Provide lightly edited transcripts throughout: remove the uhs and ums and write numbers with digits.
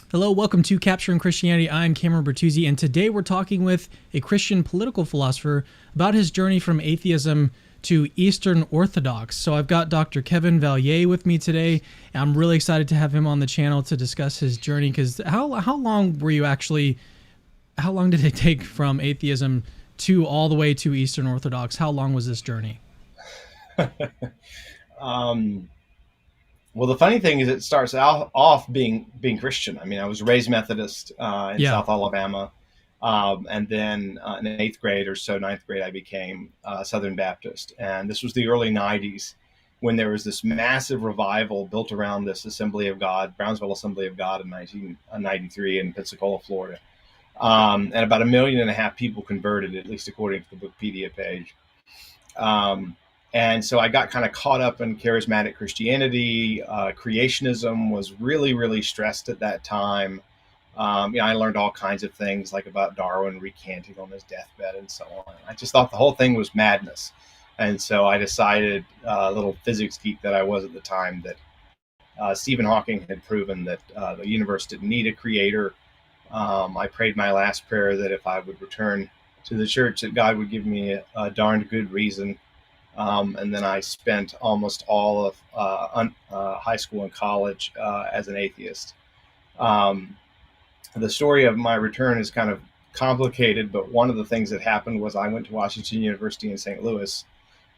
Hello, welcome to Capturing Christianity. I'm Cameron Bertuzzi, and today we're talking with a Christian political philosopher about his journey from atheism to Eastern Orthodox. So I've got Dr. Kevin Vallier with me today. I'm really excited to have him on the channel to discuss his journey, because how long were you actually, how long did it take from atheism to all the way to Eastern Orthodox? How long was this journey? Well, the funny thing is, it starts off being Christian. I mean, I was raised Methodist in Yeah. South Alabama, and then in eighth grade or so, ninth grade, I became Southern Baptist. And this was the early '90s, when there was this massive revival built around this Assembly of God, Brownsville Assembly of God, in 1993 in Pensacola, Florida. And about 1.5 million people converted, at least according to the Wikipedia page. And so I got kind of caught up in charismatic Christianity. Creationism was really, really stressed at that time. I learned all kinds of things, like about Darwin recanting on his deathbed and so on. I just thought the whole thing was madness. And so I decided, a little physics geek that I was at the time, that Stephen Hawking had proven that the universe didn't need a creator. I prayed my last prayer that if I would return to the church, that God would give me a darned good reason. And then I spent almost all of high school and college as an atheist. Um, the story of my return is kind of complicated, but one of the things that happened was I went to Washington University in St. Louis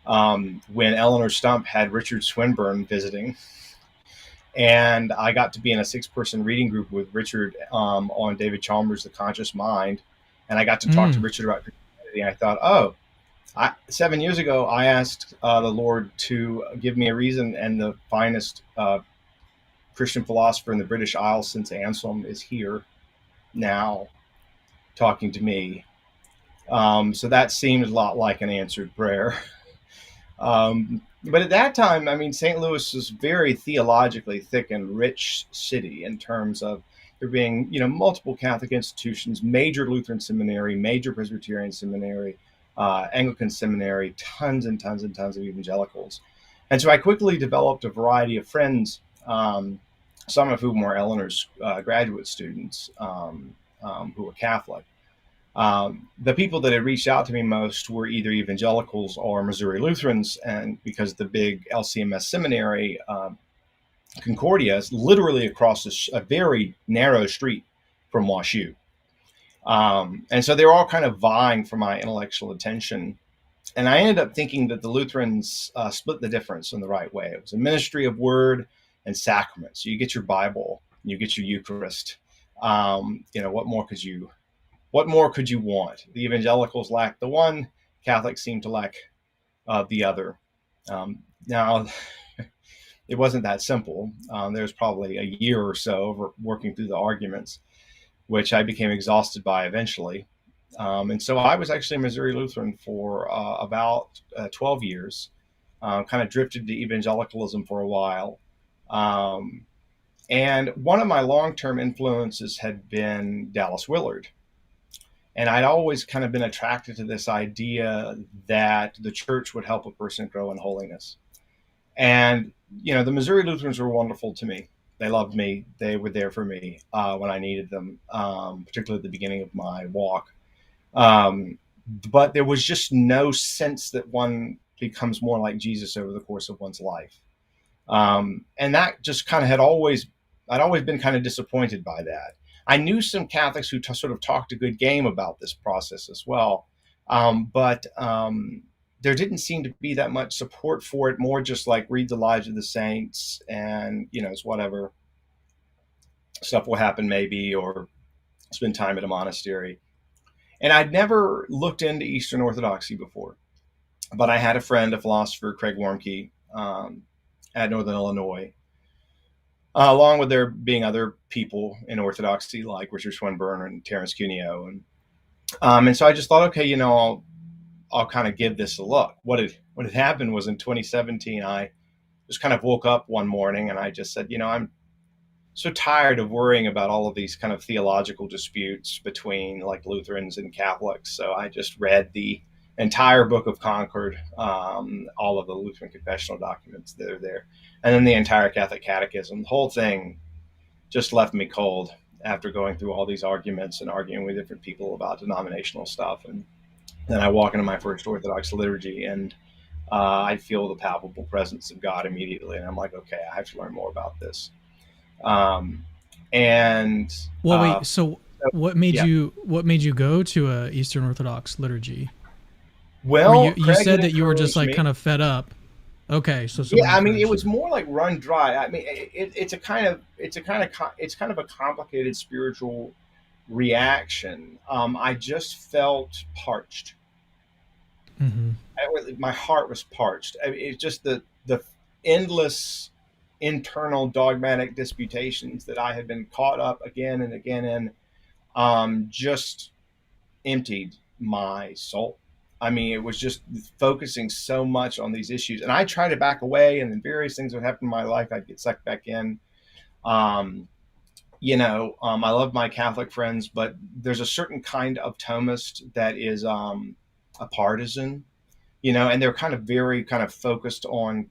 when Eleanor Stump had Richard Swinburne visiting. And I got to be in a 6-person reading group with Richard on David Chalmers' The Conscious Mind. And I got to talk to Richard about Christianity. And I thought, 7 years ago, I asked the Lord to give me a reason, and the finest Christian philosopher in the British Isles since Anselm is here now talking to me. So that seemed a lot like an answered prayer. But at that time, I mean, St. Louis was a very theologically thick and rich city in terms of there being, multiple Catholic institutions, major Lutheran seminary, major Presbyterian seminary, Anglican seminary, tons and tons and tons of evangelicals. And so I quickly developed a variety of friends, some of whom were Eleanor's graduate students who were Catholic. The people that had reached out to me most were either evangelicals or Missouri Lutherans, and because the big LCMS seminary, Concordia, is literally across a very narrow street from WashU. And so they were all kind of vying for my intellectual attention. And I ended up thinking that the Lutherans split the difference in the right way. It was a ministry of word and sacraments. You get your Bible, you get your Eucharist. What more could you want? The evangelicals lacked the one, Catholics seemed to lack the other. Now, it wasn't that simple. There was probably a year or so of working through the arguments, which I became exhausted by eventually. And so I was actually a Missouri Lutheran for about 12 years, kind of drifted to evangelicalism for a while. And one of my long-term influences had been Dallas Willard. And I'd always kind of been attracted to this idea that the church would help a person grow in holiness. And, the Missouri Lutherans were wonderful to me. They loved me. They were there for me when I needed them, particularly at the beginning of my walk. But there was just no sense that one becomes more like Jesus over the course of one's life. And that just kind of I'd always been kind of disappointed by that. I knew some Catholics who sort of talked a good game about this process as well. But there didn't seem to be that much support for it, more just like read the lives of the saints and, it's whatever. Stuff will happen maybe, or spend time at a monastery. And I'd never looked into Eastern Orthodoxy before. But I had a friend, a philosopher, Craig Warmke, at Northern Illinois, along with there being other people in Orthodoxy like Richard Swinburne and Terence Cuneo. And so I just thought, okay, I'll kind of give this a look. What had happened was in 2017, I just kind of woke up one morning and I just said, I'm so tired of worrying about all of these kind of theological disputes between like Lutherans and Catholics. So I just read the entire Book of Concord, all of the Lutheran confessional documents that are there, and then the entire Catholic Catechism. The whole thing just left me cold. after going through all these arguments and arguing with different people about denominational stuff. And then I walk into my first Orthodox liturgy, and I feel the palpable presence of God immediately. And I'm like, okay, I have to learn more about this. Um, and Well, wait. So, so, yeah. what made you go to a Eastern Orthodox liturgy? I mean, Well, you Craig said had that you were just encouraged like me. kind of fed up. Okay, so someone Yeah, I mean, it encouraged was you. more like run dry. I mean, it's kind of a complicated spiritual reaction. I just felt parched. Hmm. My heart was parched. I mean, it's just the endless internal dogmatic disputations that I had been caught up again and again in, just emptied my soul. I mean, it was just focusing so much on these issues, and I tried to back away, and then various things would happen in my life. I'd get sucked back in. Um, I love my Catholic friends, but there's a certain kind of Thomist that is a partisan, and they're kind of very kind of focused on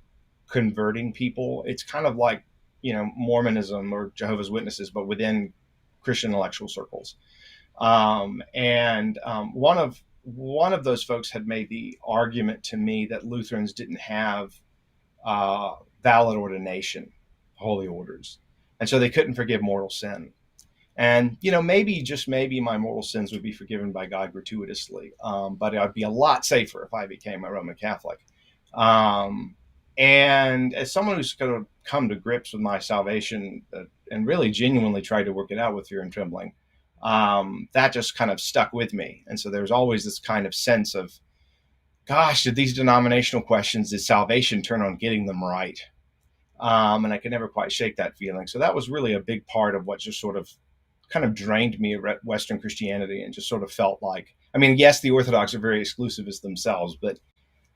converting people. It's kind of like, Mormonism or Jehovah's Witnesses, but within Christian intellectual circles. And one of those folks had made the argument to me that Lutherans didn't have uh, valid ordination, holy orders, and so they couldn't forgive mortal sin. And maybe just maybe my mortal sins would be forgiven by God gratuitously, but I'd be a lot safer if I became a Roman Catholic. Um, and as someone who's going to come to grips with my salvation, and really genuinely tried to work it out with fear and trembling, that just kind of stuck with me. And so there's always this kind of sense of, gosh, did these denominational questions, did salvation turn on getting them right? And I could never quite shake that feeling. So that was really a big part of what just sort of kind of drained me of Western Christianity, and just sort of felt like, I mean, yes, the Orthodox are very exclusivist themselves, but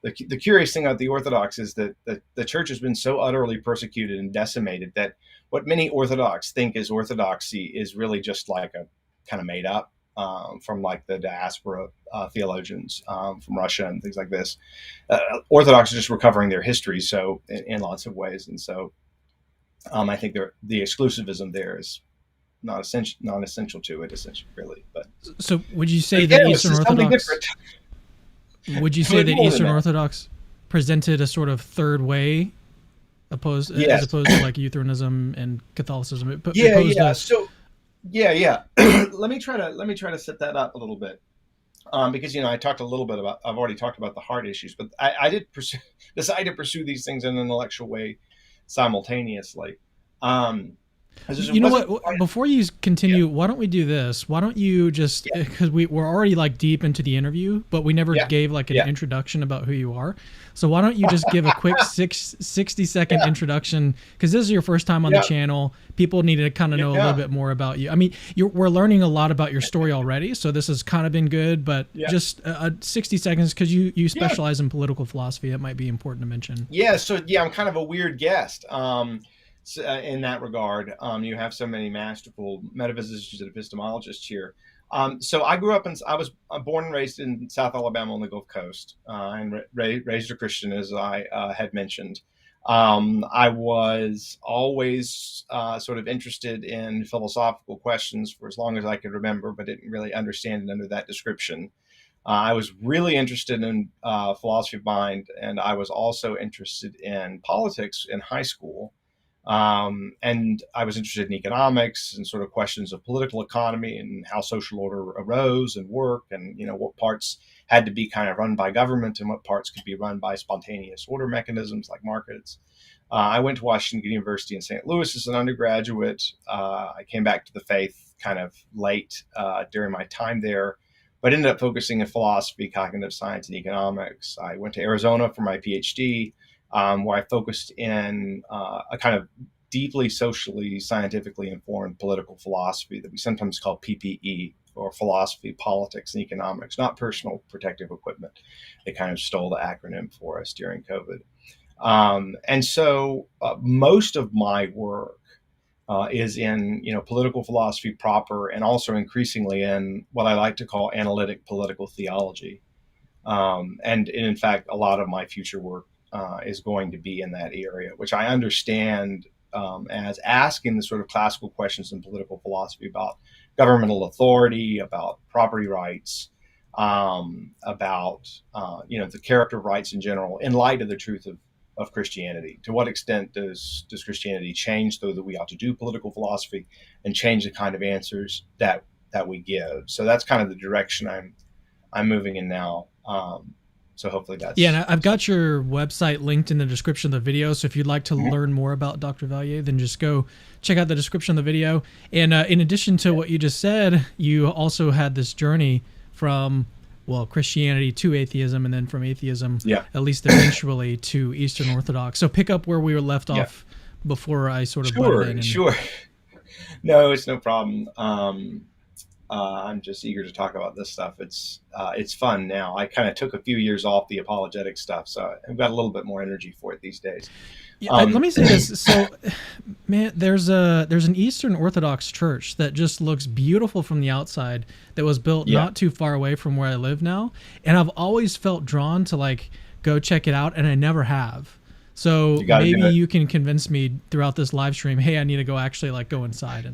the curious thing about the Orthodox is that the church has been so utterly persecuted and decimated that what many Orthodox think is orthodoxy is really just like a kind of made up, from like the diaspora theologians, from Russia and things like this. Orthodox are just recovering their history, so in lots of ways, and so I think the exclusivism there is non essential to it, essentially, really. So, would you But say again, that it was Eastern just something Orthodox? different. Would you It say was that more than Eastern that. Orthodox presented a sort of third way, as Yes. opposed to like Lutheranism and Catholicism? It Yeah, proposed yeah. a. So yeah. Let me try to set that up a little bit. Because I've already talked about the hard issues, but I did decide to pursue these things in an intellectual way simultaneously. Um, it You know wasn't what? quite. Before you Yeah, continue, why don't we do this? Why don't you just, yeah, because we're already like deep into the interview, but we never yeah, gave like an yeah, introduction about who you are. So why don't you just give a quick 60-second yeah, introduction? Because this is your first time on the yeah, channel. People need to kind of know a little yeah, bit more about you. I mean, we're learning a lot about your story already, so this has kind of been good. But yeah, just 60 seconds, because you yeah. specialize in political philosophy, it might be important to mention. Yeah, so yeah, I'm kind of a weird guest, in that regard. You have so many masterful metaphysicians and epistemologists here. So I was born and raised in South Alabama on the Gulf Coast, and raised a Christian, as I had mentioned. I was always sort of interested in philosophical questions for as long as I could remember, but didn't really understand it under that description. I was really interested in philosophy of mind, and I was also interested in politics in high school. And I was interested in economics and sort of questions of political economy and how social order arose and work, and what parts had to be kind of run by government and what parts could be run by spontaneous order mechanisms like markets. I went to Washington University in St. Louis as an undergraduate. I came back to the faith kind of late during my time there, but ended up focusing in philosophy, cognitive science, and economics. I went to Arizona for my PhD, where I focused in a kind of deeply socially, scientifically informed political philosophy that we sometimes call PPE, or philosophy, politics, and economics, not personal protective equipment. They kind of stole the acronym for us during COVID. And so most of my work is in political philosophy proper, and also increasingly in what I like to call analytic political theology. And in fact, a lot of my future work is going to be in that area, which I understand as asking the sort of classical questions in political philosophy about governmental authority, about property rights, about the character of rights in general, in light of the truth of Christianity. To what extent does Christianity change, though, that we ought to do political philosophy and change the kind of answers that we give? So that's kind of the direction I'm moving in now. So hopefully that's... Yeah, and I've got your website linked in the description of the video. So if you'd like to Mm-hmm. learn more about Dr. Vallier, then just go check out the description of the video. And in addition to what you just said, you also had this journey from, well, Christianity to atheism, and then from atheism, at least eventually, to Eastern Orthodox. So pick up where we were left off before I sort of butted in. Sure. No, it's no problem. I'm just eager to talk about this stuff. It's fun now. I kind of took a few years off the apologetic stuff, so I've got a little bit more energy for it these days. Yeah, let me say this. So, man, there's an Eastern Orthodox church that just looks beautiful from the outside that was built not too far away from where I live now, and I've always felt drawn to like go check it out, and I never have. So maybe you can convince me throughout this live stream, hey, I need to go actually like go inside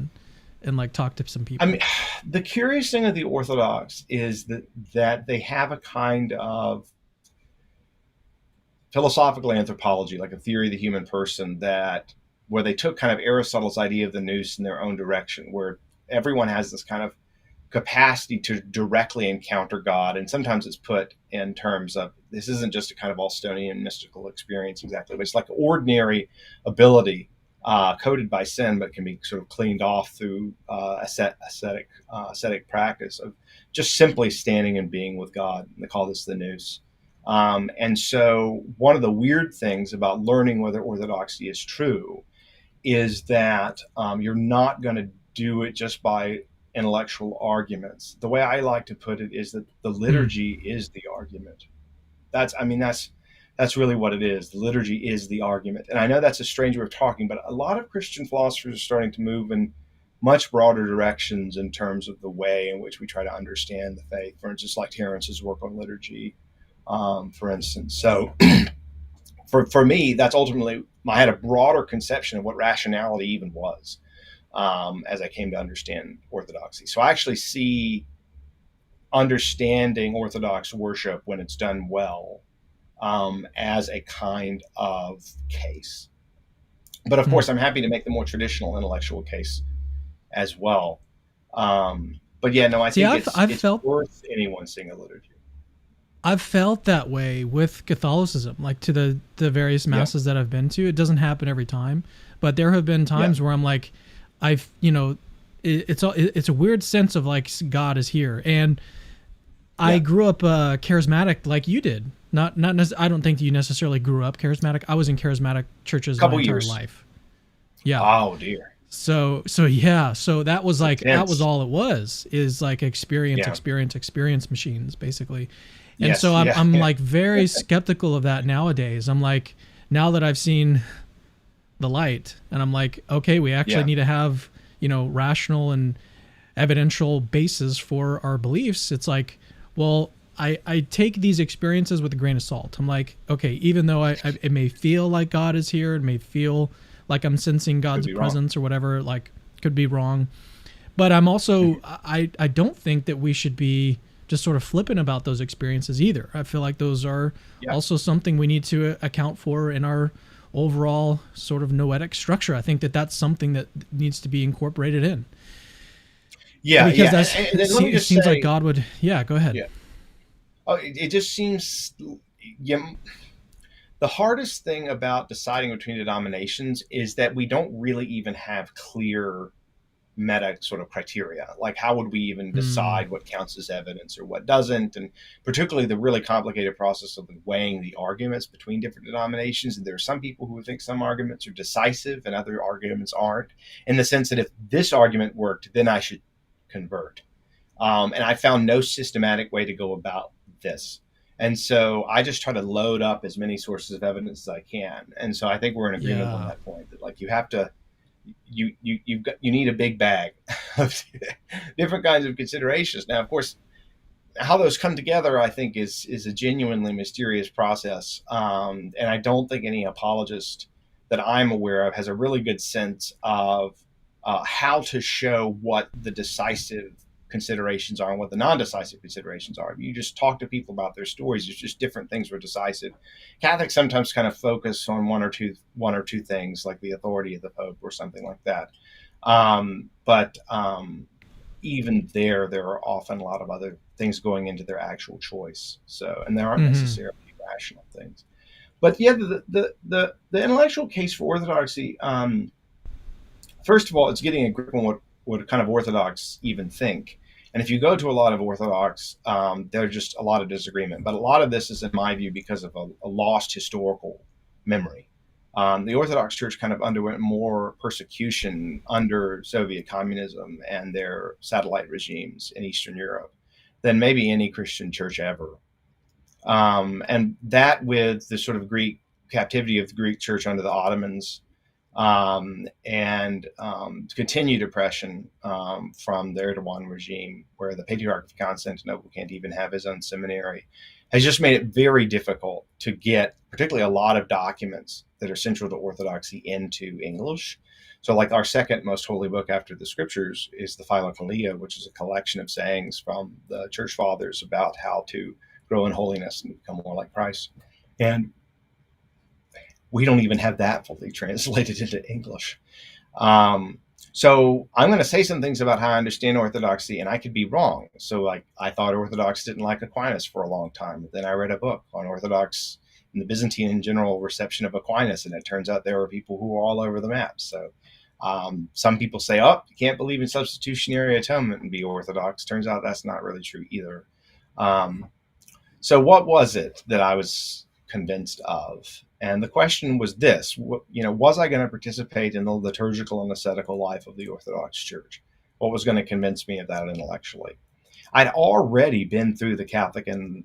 and like talk to some people. I mean, the curious thing of the Orthodox is that they have a kind of philosophical anthropology, like a theory of the human person, where they took kind of Aristotle's idea of the nous in their own direction, where everyone has this kind of capacity to directly encounter God. And sometimes it's put in terms of, this isn't just a kind of Allstonian mystical experience exactly, but it's like ordinary ability, coded by sin, but can be sort of cleaned off through ascetic practice of just simply standing and being with God. They call this the nous. And so one of the weird things about learning whether orthodoxy is true is that you're not going to do it just by intellectual arguments. The way I like to put it is that the liturgy is the argument. That's really what it is. The liturgy is the argument. And I know that's a strange way of talking, but a lot of Christian philosophers are starting to move in much broader directions in terms of the way in which we try to understand the faith. For instance, like Terence's work on liturgy, for instance. So for me, that's ultimately, I had a broader conception of what rationality even was as I came to understand orthodoxy. So I actually see understanding Orthodox worship, when it's done well, as a kind of case. But of course, I'm happy to make the more traditional intellectual case as well. But yeah, no, I think it's worth anyone seeing a liturgy. I've felt that way with Catholicism, like to the various masses that I've been to. It doesn't happen every time, but there have been times where I'm like, it's a weird sense of like God is here. And I grew up charismatic like you did. I don't think you necessarily grew up charismatic. I was in charismatic churches my entire life. Yeah. Oh dear. So that was like, that was all it was, is like experience machines, basically. And so I'm like very skeptical of that nowadays. I'm like, now that I've seen the light, and I'm like, okay, we actually need to have, rational and evidential basis for our beliefs. It's like, well, I take these experiences with a grain of salt. I'm like, okay, even though it may feel like God is here, it may feel like I'm sensing God's presence or whatever, like could be wrong. But I'm also, I don't think that we should be just sort of flippant about those experiences either. I feel like those are also something we need to account for in our overall sort of noetic structure. I think that that's something that needs to be incorporated in. Yeah, because it seems like God would. Yeah, go ahead. Yeah. Oh, it just seems. The hardest thing about deciding between denominations is that we don't really even have clear meta sort of criteria. Like, how would we even decide what counts as evidence or what doesn't? And particularly the really complicated process of weighing the arguments between different denominations. And there are some people who think some arguments are decisive and other arguments aren't, in the sense that if this argument worked, then I should convert. And I found no systematic way to go about this. And so I just try to load up as many sources of evidence as I can. And so I think we're in agreement on that point, that like you have to, you need a big bag of different kinds of considerations. Now, of course, how those come together, I think, is a genuinely mysterious process. And I don't think any apologist that I'm aware of has a really good sense of how to show what the decisive considerations are and what the non-decisive considerations are. You just talk to people about their stories. There's just different things were decisive. Catholics sometimes kind of focus on one or two things, like the authority of the Pope or something like that. But even there are often a lot of other things going into their actual choice. So, and there aren't necessarily rational things. But yeah, the intellectual case for orthodoxy, first of all, it's getting a grip on what kind of Orthodox even think. And if you go to a lot of Orthodox, there's just a lot of disagreement. But a lot of this is, in my view, because of a lost historical memory. The Orthodox Church kind of underwent more persecution under Soviet communism and their satellite regimes in Eastern Europe than maybe any Christian church ever. And that, with the sort of Greek captivity of the Greek church under the Ottomans, and continued oppression from the Erdogan regime, where the Patriarch of Constantinople can't even have his own seminary, has just made it very difficult to get particularly a lot of documents that are central to Orthodoxy into English. So like our second most holy book after the scriptures is the Philokalia, which is a collection of sayings from the church fathers about how to grow in holiness and become more like Christ. And we don't even have that fully translated into English. So I'm going to say some things about how I understand Orthodoxy, and I could be wrong. So like, I thought Orthodox didn't like Aquinas for a long time. But then I read a book on Orthodox and the Byzantine and general reception of Aquinas, and it turns out there are people who are all over the map. So some people say, oh, you can't believe in substitutionary atonement and be Orthodox. Turns out that's not really true either. So what was it that I was convinced of? And the question was this, was I going to participate in the liturgical and ascetical life of the Orthodox Church? What was going to convince me of that intellectually? I'd already been through the Catholic and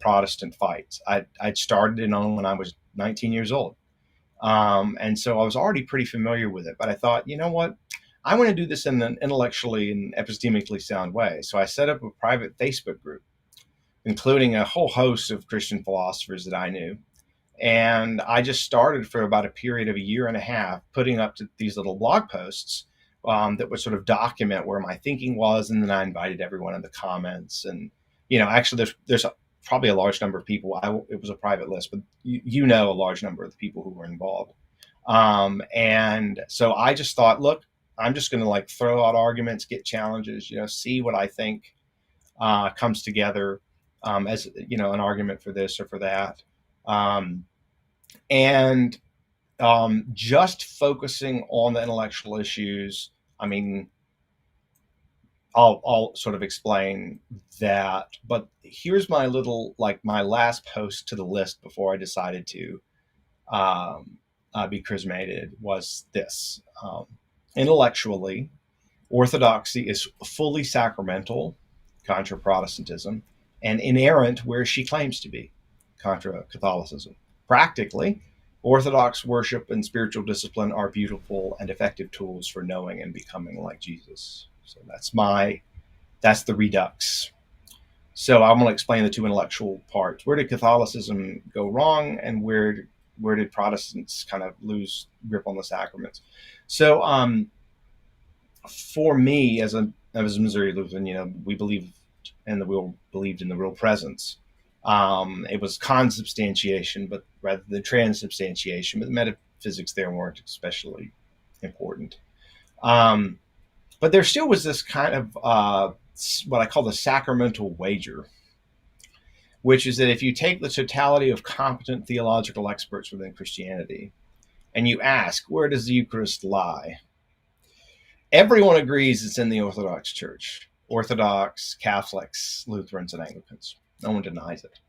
Protestant fights. I'd started in on when I was 19 years old. And so I was already pretty familiar with it. But I thought, you know what? I want to do this in an intellectually and epistemically sound way. So I set up a private Facebook group, including a whole host of Christian philosophers that I knew. And I just started for about a period of a year and a half, putting up these little blog posts that would sort of document where my thinking was. And then I invited everyone in the comments. And, actually there's probably a large number of people. It was a private list, but a large number of the people who were involved. And so I just thought, look, I'm just going to throw out arguments, get challenges, see what I think comes together as, an argument for this or for that. And just focusing on the intellectual issues. I mean, I'll sort of explain that, but here's my little, my last post to the list before I decided to be chrismated was this. Intellectually, Orthodoxy is fully sacramental, contra Protestantism, and inerrant where she claims to be, contra Catholicism. Practically, Orthodox worship and spiritual discipline are beautiful and effective tools for knowing and becoming like Jesus. So that's the redux. So I'm going to explain the two intellectual parts. Where did Catholicism go wrong, and where did Protestants kind of lose grip on the sacraments? So for me, as a Missouri Lutheran, we believed in the real presence. It was consubstantiation, but rather than transubstantiation, but the metaphysics there weren't especially important. But there still was this kind of what I call the sacramental wager, which is that if you take the totality of competent theological experts within Christianity and you ask, where does the Eucharist lie? Everyone agrees it's in the Orthodox Church. Orthodox, Catholics, Lutherans, and Anglicans. No one denies it.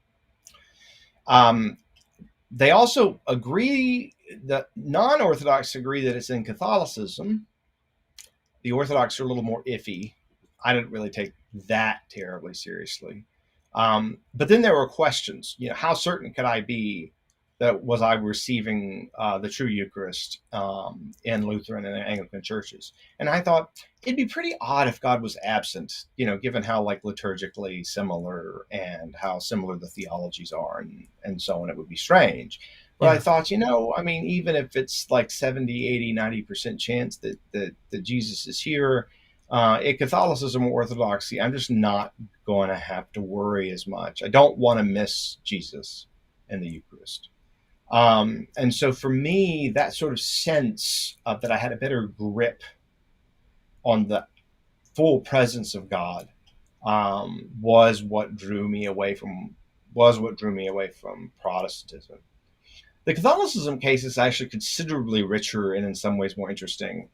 They also agree that non-Orthodox agree that it's in Catholicism. The Orthodox are a little more iffy. I didn't really take that terribly seriously. But then there were questions. How certain could I be that was I receiving the true Eucharist in Lutheran and Anglican churches? And I thought it'd be pretty odd if God was absent, given how liturgically similar and how similar the theologies are and so on. It would be strange. But I Yeah. thought, I mean, even if it's like 70, 80, 90% chance that Jesus is here, in Catholicism or Orthodoxy, I'm just not going to have to worry as much. I don't want to miss Jesus in the Eucharist. And so for me, that sort of sense of that I had a better grip on the full presence of God was what drew me away from Protestantism. The Catholicism case is actually considerably richer and in some ways more interesting.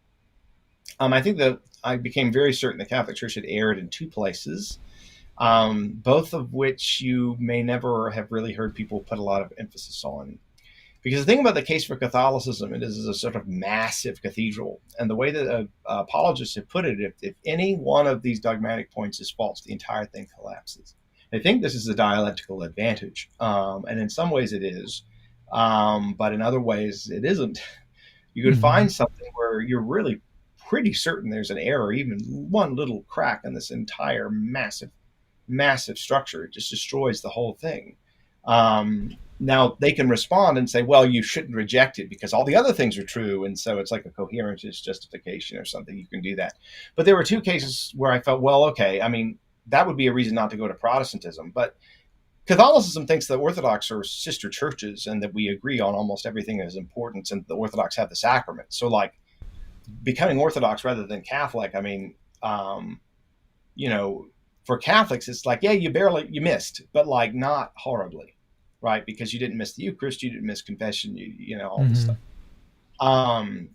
I think that I became very certain the Catholic Church had erred in two places, both of which you may never have really heard people put a lot of emphasis on. Because the thing about the case for Catholicism, it is a sort of massive cathedral. And the way that apologists have put it, if any one of these dogmatic points is false, the entire thing collapses. I think this is a dialectical advantage. And in some ways it is. But in other ways it isn't. You could Hmm. find something where you're really pretty certain there's an error, even one little crack in this entire massive structure. It just destroys the whole thing. Now they can respond and say, well, you shouldn't reject it because all the other things are true. And so it's like a coherentist justification or something. You can do that. But there were two cases where I felt, well, okay, I mean, that would be a reason not to go to Protestantism. But Catholicism thinks that Orthodox are sister churches and that we agree on almost everything that is important, and the Orthodox have the sacraments. So like becoming Orthodox rather than Catholic, I mean, you know, for Catholics, it's like, yeah, you missed, but like not horribly, right? Because you didn't miss the Eucharist, you didn't miss confession, all this Hmm. stuff.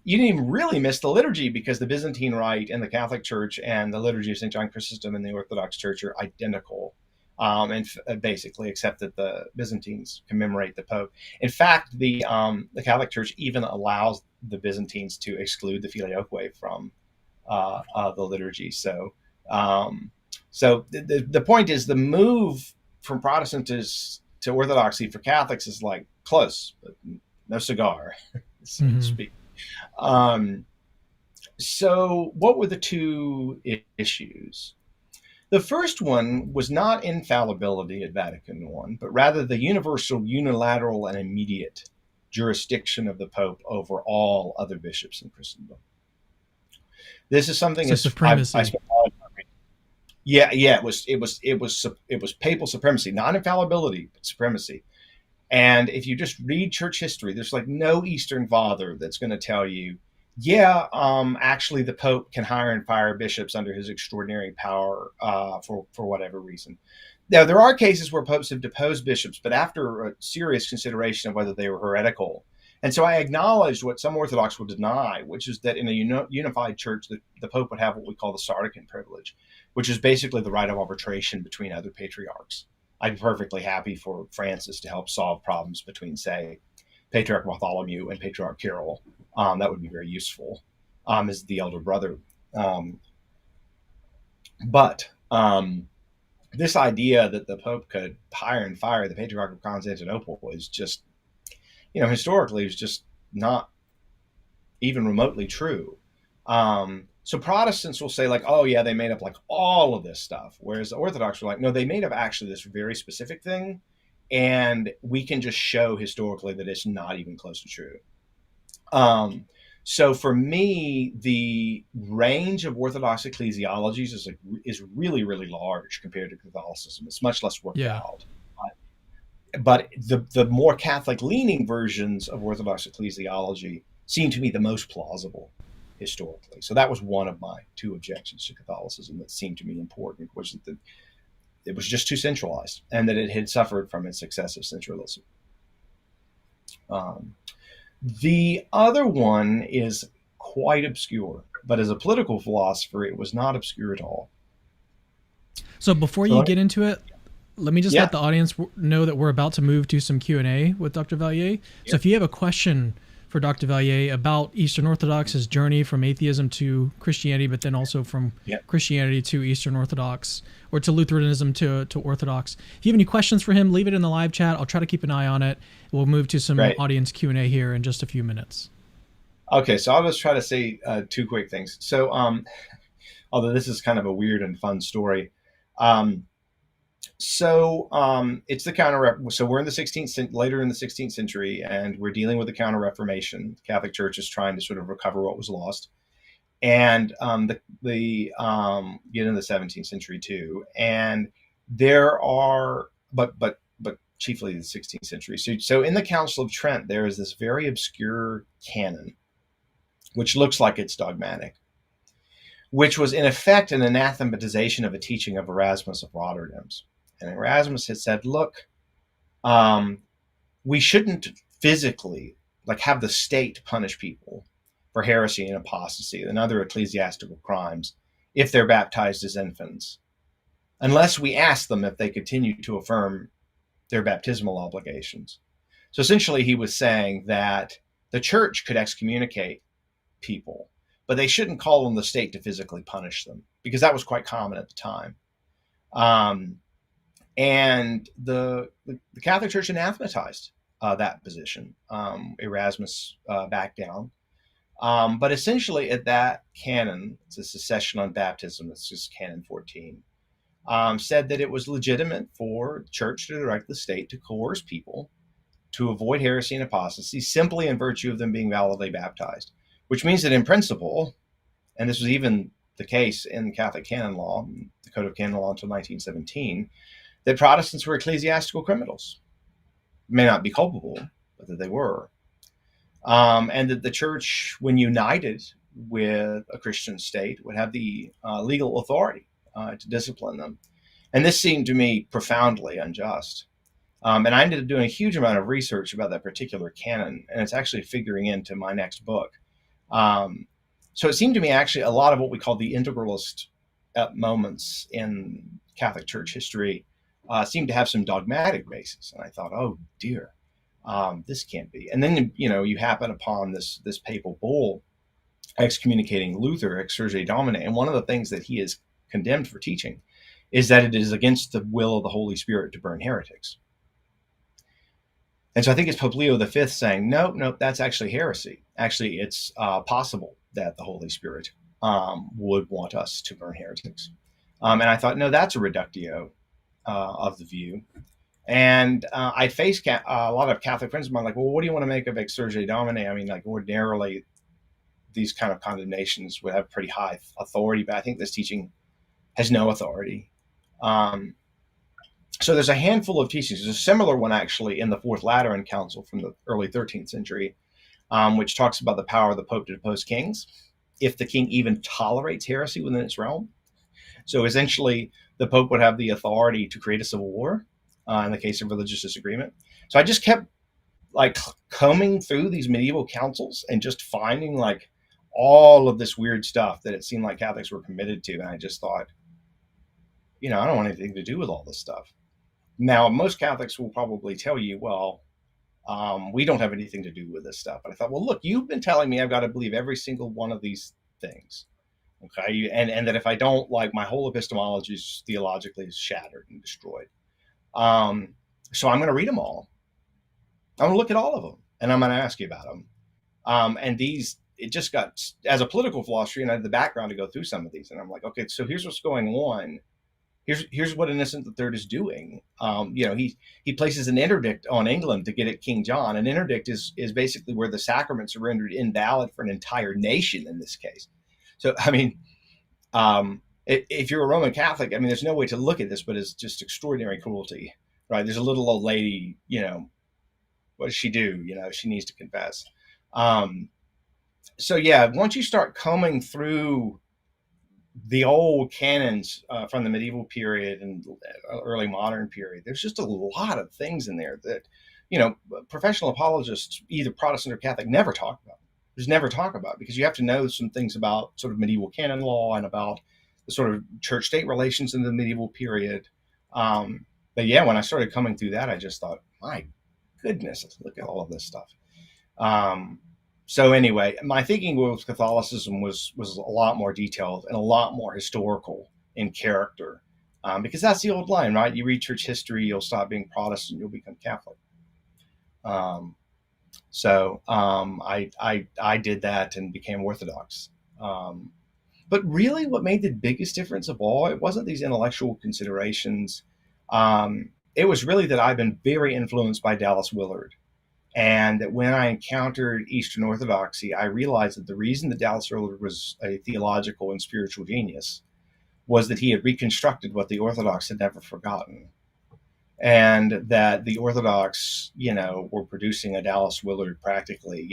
You didn't even really miss the liturgy because the Byzantine Rite and the Catholic Church and the liturgy of St. John Chrysostom and the Orthodox Church are identical. Basically, except that the Byzantines commemorate the Pope. In fact, the Catholic Church even allows the Byzantines to exclude the Filioque from the liturgy. Um, the point is the move from Protestant to Orthodoxy for Catholics is like close, but no cigar, so to Hmm. speak. Um, so what were the two issues? The first one was not infallibility at Vatican I, but rather the universal, unilateral, and immediate jurisdiction of the Pope over all other bishops in Christendom. This is something So I supremacy. spent a lot of time reading. Yeah. It was papal supremacy, not infallibility, but supremacy. And if you just read church history, there's like no Eastern father that's going to tell you, yeah, actually the Pope can hire and fire bishops under his extraordinary power for whatever reason. Now, there are cases where popes have deposed bishops, but after a serious consideration of whether they were heretical. And so I acknowledged what some Orthodox will deny, which is that in a unified church, the Pope would have what we call the Sardican privilege, which is basically the right of arbitration between other patriarchs. I'd be perfectly happy for Francis to help solve problems between, say, Patriarch Bartholomew and Patriarch Kirill. That would be very useful as the elder brother. Um, but this idea that the Pope could hire and fire the Patriarch of Constantinople is just, historically, is just not even remotely true. So Protestants will say like, oh yeah, they made up like all of this stuff, whereas the Orthodox are like, no, they made up actually this very specific thing, and we can just show historically that it's not even close to true. Um, so for me, the range of Orthodox ecclesiologies is really really large compared to Catholicism. It's much less worked Yeah. out. But the more Catholic leaning versions of Orthodox ecclesiology seem to me the most plausible historically. So that was one of my two objections to Catholicism that seemed to me important, was that it was just too centralized and that it had suffered from its excessive centralism. Um, the other one is quite obscure, but as a political philosopher, it was not obscure at all. So before So you get into it, let me just let yeah, the audience know that we're about to move to some Q&A with Dr. Vallier. So yeah, if you have a question for Dr. Vallier about Eastern Orthodox, his journey from atheism to Christianity, but then also from yeah, Christianity to Eastern Orthodox, or to Lutheranism to Orthodox. If you have any questions for him, leave it in the live chat. I'll try to keep an eye on it. We'll move to some right. audience Q&A here in just a few minutes. Okay, so I'll just try to say two quick things. So, although this is kind of a weird and fun story, um, It's the counter. So we're in the 16th, later in the 16th century, and we're dealing with the Counter Reformation. The Catholic Church is trying to sort of recover what was lost, and get into the 17th century too. And there are, but chiefly the 16th century. So in the Council of Trent, there is this very obscure canon, which looks like it's dogmatic, which was in effect an anathematization of a teaching of Erasmus of Rotterdam's. And Erasmus had said, look, we shouldn't physically have the state punish people for heresy and apostasy and other ecclesiastical crimes if they're baptized as infants, unless we ask them if they continue to affirm their baptismal obligations. So essentially he was saying that the church could excommunicate people, but they shouldn't call on the state to physically punish them, because that was quite common at the time. And the Catholic Church anathematized that position. Erasmus backed down. But essentially at that canon, it's a secession on baptism, it's just canon 14, said that it was legitimate for the church to direct the state to coerce people to avoid heresy and apostasy simply in virtue of them being validly baptized, which means that in principle, and this was even the case in Catholic canon law, the Code of Canon Law until 1917, that Protestants were ecclesiastical criminals. May not be culpable, but that they were. And that the church, when united with a Christian state, would have the legal authority to discipline them. And this seemed to me profoundly unjust. And I ended up doing a huge amount of research about that particular canon, and it's actually figuring into my next book. So it seemed to me actually a lot of what we call the integralist moments in Catholic Church history seemed to have some dogmatic basis. And I thought, oh dear, this can't be. And then, you happen upon this papal bull excommunicating Luther, Exsurge Domine. And one of the things that he is condemned for teaching is that it is against the will of the Holy Spirit to burn heretics. And so I think it's Pope Leo V saying, no, that's actually heresy. Actually, it's possible that the Holy Spirit would want us to burn heretics. And I thought, no, that's a reductio of the view. And I faced a lot of Catholic friends of mine like, well, what do you want to make of Exsurge Domine? I mean, ordinarily, these kind of condemnations would have pretty high authority, but I think this teaching has no authority. So there's a handful of teachings. There's a similar one actually in the Fourth Lateran Council from the early 13th century, which talks about the power of the Pope to depose kings, if the king even tolerates heresy within its realm. So essentially, the Pope would have the authority to create a civil war in the case of religious disagreement. So I just kept combing through these medieval councils and just finding all of this weird stuff that it seemed like Catholics were committed to. And I just thought, I don't want anything to do with all this stuff. Now, most Catholics will probably tell you, well, we don't have anything to do with this stuff. But I thought, well, look, you've been telling me I've got to believe every single one of these things. Okay. And that if I don't, my whole epistemology is theologically shattered and destroyed. So I'm going to read them all. I'm going to look at all of them and I'm going to ask you about them. And it just got, as a political philosopher, and I had the background to go through some of these. And I'm like, okay, so here's what's going on. Here's what Innocent III is doing. He places an interdict on England to get at King John. An interdict is basically where the sacraments are rendered invalid for an entire nation in this case. So, I mean, if you're a Roman Catholic, I mean, there's no way to look at this, but it's just extraordinary cruelty, right? There's a little old lady, what does she do? She needs to confess. So yeah, once you start combing through the old canons from the medieval period and early modern period, there's just a lot of things in there that, professional apologists, either Protestant or Catholic, never talk about. Just never talk about, because you have to know some things about sort of medieval canon law and about the sort of church-state relations in the medieval period. But yeah, when I started coming through that, I just thought, my goodness, look at all of this stuff. So anyway, my thinking with Catholicism was a lot more detailed and a lot more historical in character, because that's the old line, right? You read church history, you'll stop being Protestant, you'll become Catholic. So I did that and became Orthodox. But really what made the biggest difference of all, it wasn't these intellectual considerations. It was really that I've been very influenced by Dallas Willard. And that when I encountered Eastern Orthodoxy, I realized that the reason that Dallas Willard was a theological and spiritual genius was that he had reconstructed what the Orthodox had never forgotten. And that the Orthodox, were producing a Dallas Willard practically,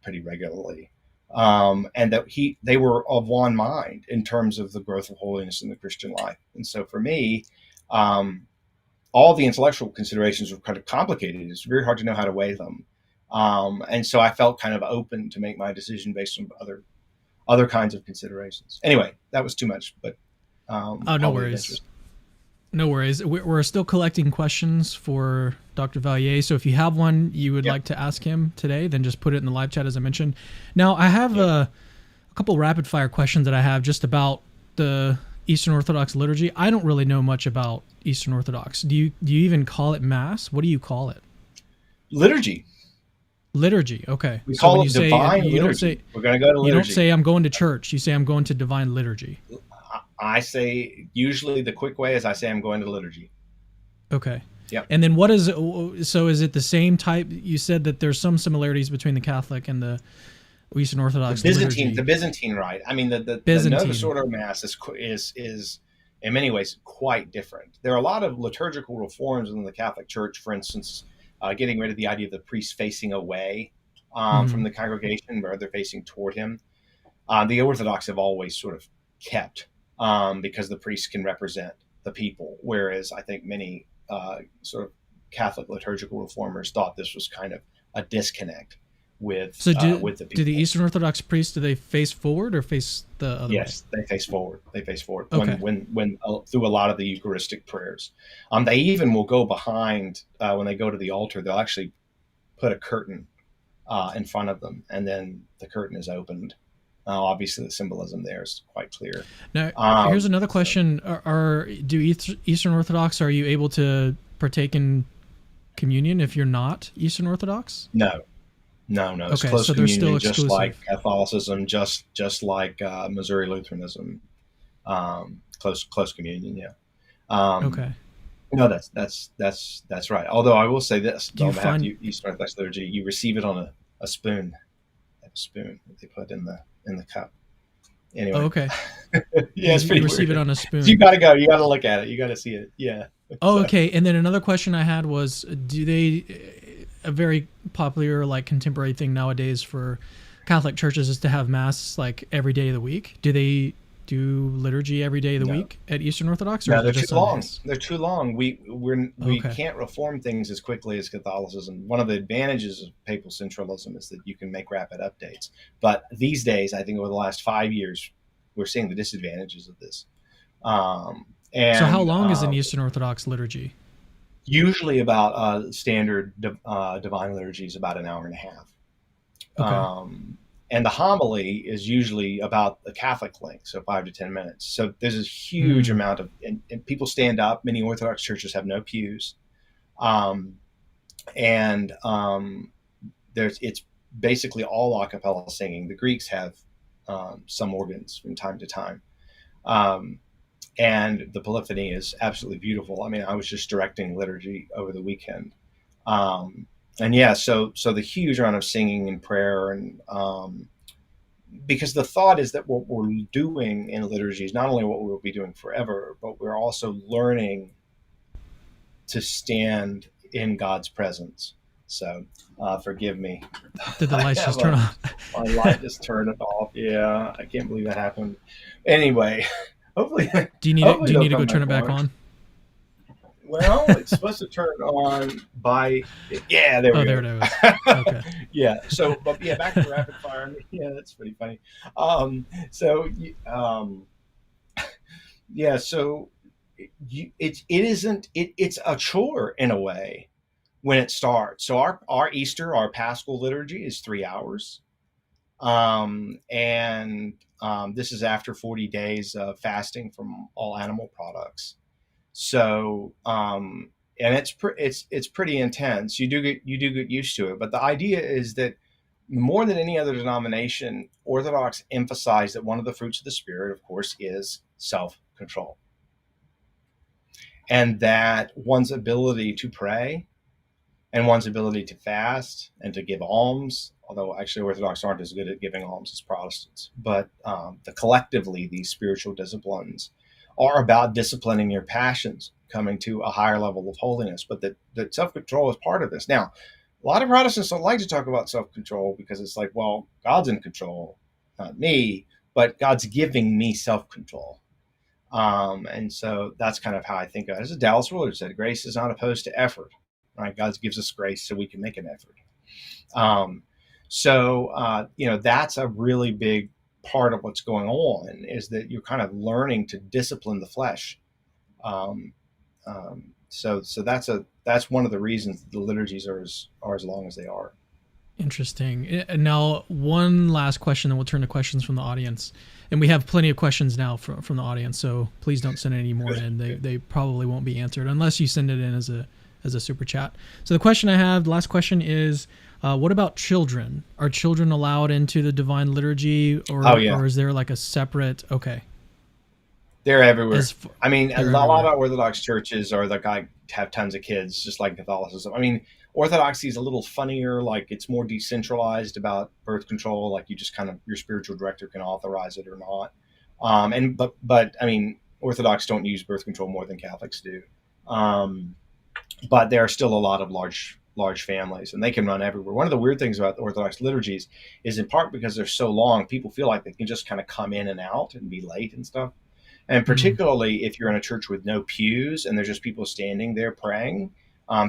pretty regularly. And that they were of one mind in terms of the growth of holiness in the Christian life. And so for me, all the intellectual considerations were kind of complicated. It's very hard to know how to weigh them. And so I felt kind of open to make my decision based on other kinds of considerations. Anyway, that was too much, but oh, no worries. No worries. We're still collecting questions for Dr. Vallier. So if you have one you would like to ask him today, then just put it in the live chat as I mentioned. Now, I have a couple rapid fire questions that I have just about the Eastern Orthodox liturgy. I don't really know much about Eastern Orthodox. Do you even call it Mass? What do you call it? Liturgy. Liturgy. Okay. We call it divine liturgy. We're going to go to liturgy. You don't say I'm going to church. You say I'm going to divine liturgy. I say usually the quick way is I say I'm going to liturgy. Okay. Yep. And then so is it the same type? You said that there's some similarities between the Catholic and the Eastern Orthodox liturgy. The Byzantine rite. I mean, the Novus Ordo Mass is in many ways quite different. There are a lot of liturgical reforms in the Catholic Church, for instance, getting rid of the idea of the priest facing away from the congregation, where they're facing toward him. The Orthodox have always sort of kept, because the priest can represent the people, whereas I think many sort of Catholic liturgical reformers thought this was kind of a disconnect with the people. Do the Eastern Orthodox priests, do they face forward or face the other way? Yes, they face forward. They face forward okay. when through a lot of the Eucharistic prayers. They even will go behind when they go to the altar. They'll actually put a curtain in front of them, and then the curtain is opened. Obviously, the symbolism there is quite clear. Now, here's another question: do Eastern Orthodox, are you able to partake in communion if you're not Eastern Orthodox? No. It's okay, close so they're still communion, exclusive. just like Catholicism, just like Missouri Lutheranism. Close communion, yeah. Okay. No, that's right. Although I will say this: Eastern Orthodox liturgy, you receive it on a spoon. A spoon that they put in the cup. Anyway. Oh, okay. Yeah, it's pretty You receive weird. it on a spoon. So you gotta go. You gotta look at it. You gotta see it. Yeah. Oh, okay. And then another question I had was, a very popular, like, contemporary thing nowadays for Catholic churches is to have Mass like every day of the week. Do they do liturgy every day of the week at Eastern Orthodox? Or no, they're just too long. Sundays? They're too long. We can't reform things as quickly as Catholicism. One of the advantages of papal centralism is that you can make rapid updates. But these days, I think over the last 5 years, we're seeing the disadvantages of this. So how long is an Eastern Orthodox liturgy? Usually about standard divine liturgy is about an hour and a half. Okay. And the homily is usually about the Catholic length, so 5 to 10 minutes. So there's a huge amount of, and people stand up. Many Orthodox churches have no pews. It's basically all a cappella singing. The Greeks have some organs from time to time. And the polyphony is absolutely beautiful. I mean, I was just directing liturgy over the weekend. So the huge amount of singing and prayer, and because the thought is that what we're doing in liturgy is not only what we'll be doing forever, but we're also learning to stand in God's presence. So forgive me. Did the lights just turn off? My light just turned off. Yeah, I can't believe that happened. Anyway, hopefully. Do you need to go turn it back on? Well, it's supposed to turn on by, yeah, there we go. There it is. Okay. Yeah. So, but yeah, back to rapid fire. Yeah, that's pretty funny. It's a chore in a way when it starts. So our Easter, our Paschal liturgy is 3 hours. This is after 40 days of fasting from all animal products. So, and it's pretty intense. You do get used to it. But the idea is that more than any other denomination, Orthodox emphasize that one of the fruits of the Spirit, of course, is self-control. and that one's ability to pray and one's ability to fast and to give alms, although actually Orthodox aren't as good at giving alms as Protestants, but collectively these spiritual disciplines are about disciplining your passions, coming to a higher level of holiness, but that self-control is part of this. Now, a lot of Protestants don't like to talk about self-control because it's like, well, God's in control, not me, but God's giving me self-control. And so that's kind of how I think of it. As Dallas Willard said, grace is not opposed to effort, right? God gives us grace so we can make an effort. That's a really big part of what's going on, is that you're kind of learning to discipline the flesh. So that's one of the reasons the liturgies are as long as they are. Interesting. And now, one last question, then we'll turn to questions from the audience. And we have plenty of questions now from the audience, so please don't send any more in. They probably won't be answered unless you send it in as a super chat. So the last question is, what about children? Are children allowed into the Divine Liturgy, or is there like a separate? Okay. They're everywhere. A lot of Orthodox churches are have tons of kids, just like Catholicism. I mean, Orthodoxy is a little funnier, like it's more decentralized about birth control. Like you just kind of, your spiritual director can authorize it or not. But Orthodox don't use birth control more than Catholics do. But there are still a lot of large families, and they can run everywhere. One of the weird things about the Orthodox liturgies is, in part because they're so long, people feel like they can just kind of come in and out and be late and stuff. And particularly if you're in a church with no pews and there's just people standing there praying,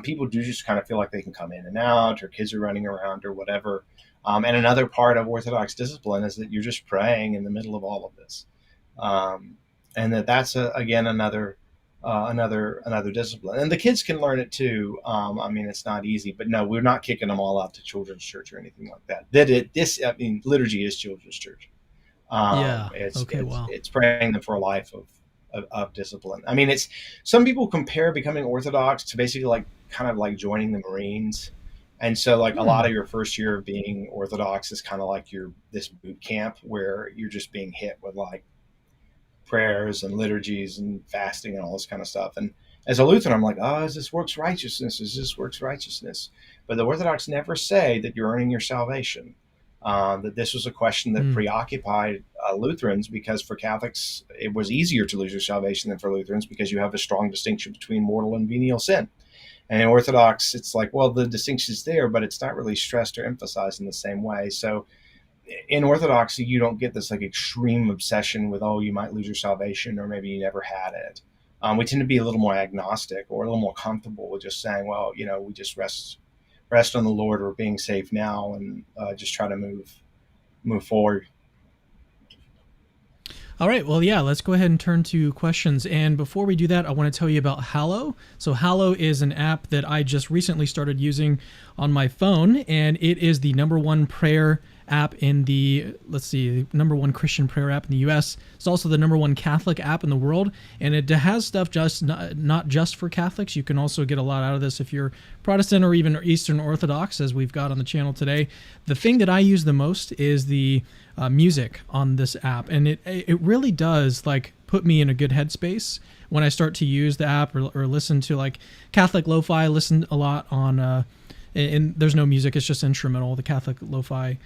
people do just kind of feel like they can come in and out, or kids are running around or whatever. And another part of Orthodox discipline is that you're just praying in the middle of all of this. And that's again another discipline, and the kids can learn it too. It's not easy, but no, we're not kicking them all out to children's church or anything like that. Liturgy is children's church. It's praying them for a life of discipline. Some people compare becoming Orthodox to basically kind of joining the Marines. And so a lot of your first year of being Orthodox is kind of like this boot camp where you're just being hit with prayers and liturgies and fasting and all this kind of stuff. And as a Lutheran, I'm like, is this works righteousness? Is this works righteousness? But the Orthodox never say that you're earning your salvation. That this was a question that preoccupied Lutherans, because for Catholics, it was easier to lose your salvation than for Lutherans, because you have a strong distinction between mortal and venial sin. And in Orthodox, it's like, well, the distinction is there, but it's not really stressed or emphasized in the same way. So in Orthodoxy, you don't get this extreme obsession with, you might lose your salvation, or maybe you never had it. We tend to be a little more agnostic, or a little more comfortable with just saying, well, we just rest on the Lord, or being safe now, and just try to move forward. All right, well, yeah, let's go ahead and turn to questions. And before we do that, I want to tell you about Hallow. So Hallow is an app that I just recently started using on my phone, and it is the #1 prayer app in number one Christian prayer app in the US. It's also the #1 Catholic app in the world, and it has stuff just not just for Catholics. You can also get a lot out of this if you're Protestant or even Eastern Orthodox, as we've got on the channel today. The thing that I use the most is the music on this app, and it really does put me in a good headspace when I start to use the app or listen to Catholic lo-fi. I listen a lot on and there's no music, it's just instrumental. The Catholic lo-fi,